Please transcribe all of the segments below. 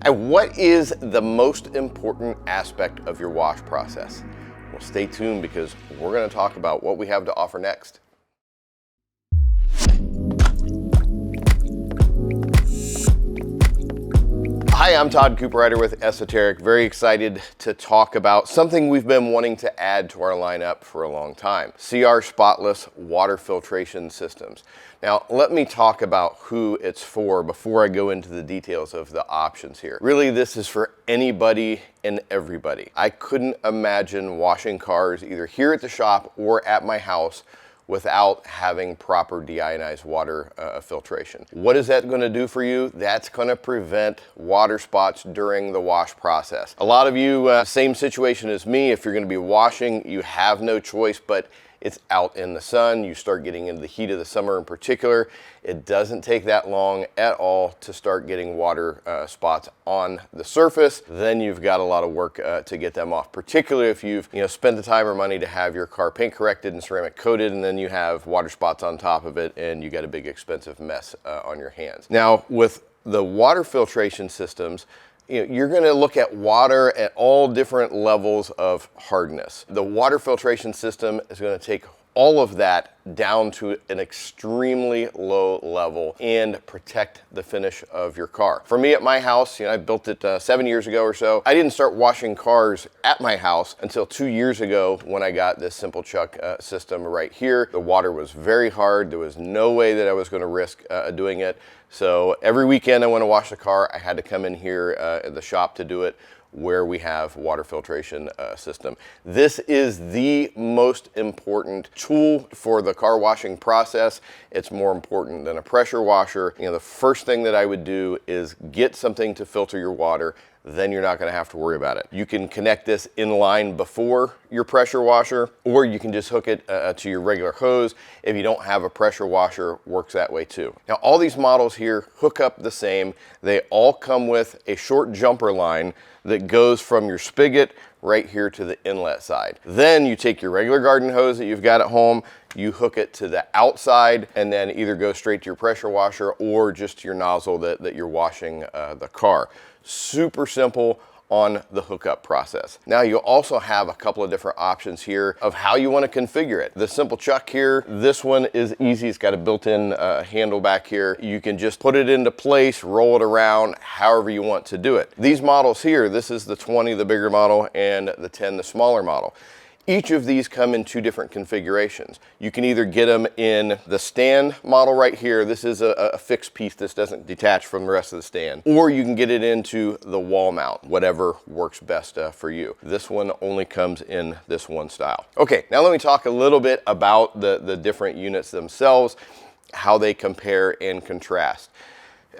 And what is the most important aspect of your wash process? Well, stay tuned because we're going to talk about what we have to offer next. Hi, I'm Todd Cooperrider with ESOTERIC. Very excited to talk about something we've been wanting to add to our lineup for a long time. CR Spotless water filtration systems. Now, let me talk about who it's for before I go into the details of the options here. Really, this is for anybody and everybody. I couldn't imagine washing cars either here at the shop or at my house without having proper deionized water filtration. What is that going to do for you? That's going to prevent water spots during the wash process. A lot of you, same situation as me, if you're going to be washing, you have no choice, but it's out in the sun. You start getting into the heat of the summer in particular. It doesn't take that long at all to start getting water spots on the surface. Then you've got a lot of work to get them off, particularly if you've spent the time or money to have your car paint corrected and ceramic coated, and then you have water spots on top of it and you got a big expensive mess on your hands. Now, with the water filtration systems, you're going to look at water at all different levels of hardness. The water filtration system is going to take all of that down to an extremely low level and protect the finish of your car. For me at my house, I built it 7 years ago or so. I didn't start washing cars at my house until 2 years ago when I got this Simple Chuck system right here. The water was very hard. There was no way that I was going to risk doing it. So every weekend I want to wash the car, I had to come in here at the shop to do it, where we have water filtration system. This is the most important tool for the car washing process. It's more important than a pressure washer. The first thing that I would do is get something to filter your water. Then you're not going to have to worry about it. You can connect this in line before your pressure washer, or you can just hook it to your regular hose. If you don't have a pressure washer, works that way too. Now, all these models here hook up the same. They all come with a short jumper line that goes from your spigot right here to the inlet side. Then you take your regular garden hose that you've got at home, you hook it to the outside, and then either go straight to your pressure washer or just to your nozzle that you're washing the car. Super simple on the hookup process. Now you also have a couple of different options here of how you want to configure it. The Simple Chuck here, this one is easy. It's got a built-in handle back here. You can just put it into place, roll it around, however you want to do it. These models here, this is the 20, the bigger model, and the 10, the smaller model. Each of these come in two different configurations. You can either get them in the stand model right here. This is a fixed piece. This doesn't detach from the rest of the stand. Or you can get it into the wall mount, whatever works best for you. This one only comes in this one style. Okay, now let me talk a little bit about the different units themselves, how they compare and contrast.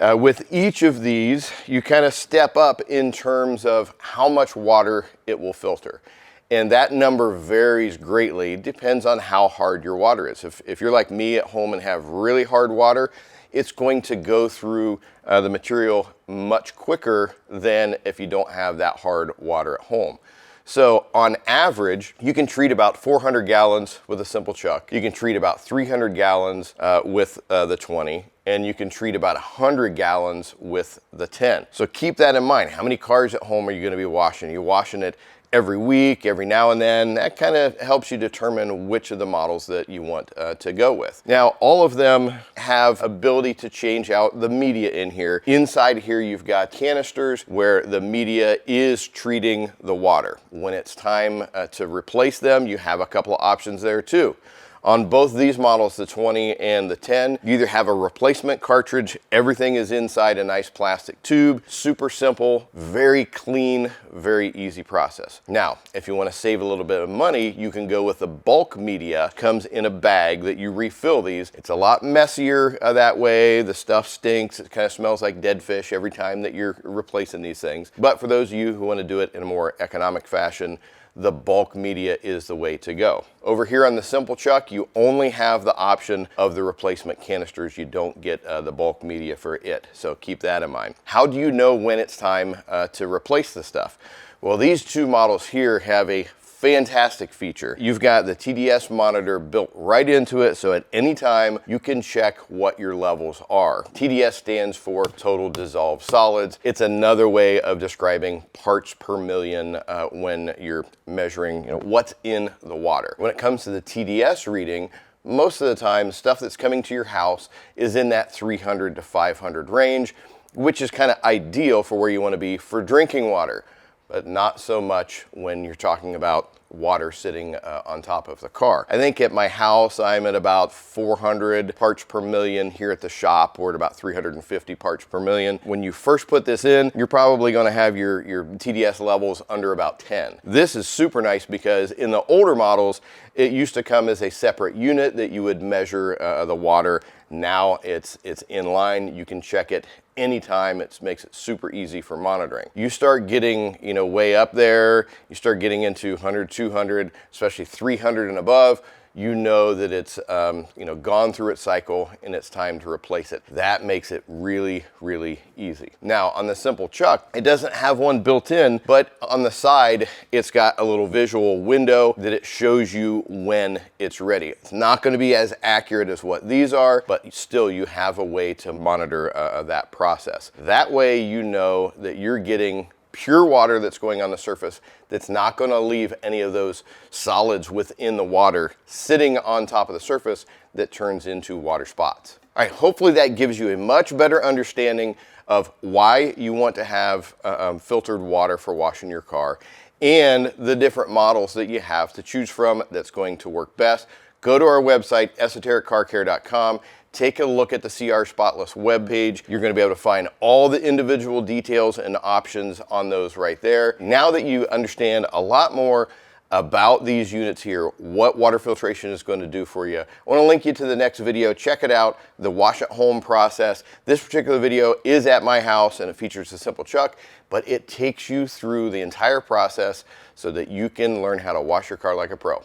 With each of these, you kind of step up in terms of how much water it will filter. And that number varies greatly, depends on how hard your water is. If you're like me at home and have really hard water, it's going to go through the material much quicker than if you don't have that hard water at home. So on average, you can treat about 400 gallons with a Simple Chuck. You can treat about 300 gallons with the 20. And you can treat about 100 gallons with the 10. So keep that in mind. How many cars at home are you going to be washing? Are you washing it every week, every now and then? That kind of helps you determine which of the models that you want to go with. Now, all of them have ability to change out the media in here. Inside here, you've got canisters where the media is treating the water. When it's time to replace them, you have a couple of options there too. On both these models, the 20 and the 10, you either have a replacement cartridge. Everything is inside a nice plastic tube. Super simple, very clean, very easy process. Now, if you want to save a little bit of money, you can go with the bulk media. Comes in a bag that you refill these. It's a lot messier that way. The stuff stinks. It kind of smells like dead fish every time that you're replacing these things. But for those of you who want to do it in a more economic fashion, the bulk media is the way to go. Over here on the Simple Chuck, you only have the option of the replacement canisters. You don't get the bulk media for it, so keep that in mind. How do you know when it's time to replace the stuff? Well, these two models here have a fantastic feature. You've got the TDS monitor built right into it, so at any time you can check what your levels are. TDS stands for total dissolved solids. It's another way of describing parts per million when you're measuring, what's in the water. When it comes to the TDS reading, most of the time, stuff that's coming to your house is in that 300 to 500 range, which is kind of ideal for where you want to be for drinking water, but not so much when you're talking about water sitting on top of the car. I think at my house, I'm at about 400 parts per million. Here at the shop, we're at about 350 parts per million. When you first put this in, you're probably gonna have your TDS levels under about 10. This is super nice because in the older models, it used to come as a separate unit that you would measure the water. Now it's in line. You can check it anytime. It makes it super easy for monitoring. You start getting, way up there, you start getting into 100, 200, especially 300 and above, you know that it's gone through its cycle and it's time to replace it. That makes it really, really easy. Now on the Simple Chuck, it doesn't have one built in, but on the side, it's got a little visual window that it shows you when it's ready. It's not gonna be as accurate as what these are, but still you have a way to monitor that process. That way you know that you're getting pure water that's going on the surface that's not going to leave any of those solids within the water sitting on top of the surface that turns into water spots. All right, hopefully that gives you a much better understanding of why you want to have filtered water for washing your car and the different models that you have to choose from that's going to work best. Go to our website, esotericcarcare.com. Take a look at the CR Spotless webpage. You're going to be able to find all the individual details and options on those right there. Now that you understand a lot more about these units here, what water filtration is going to do for you, I want to link you to the next video. Check it out, the wash at home process. This particular video is at my house and it features the Simple Chuck, but it takes you through the entire process so that you can learn how to wash your car like a pro.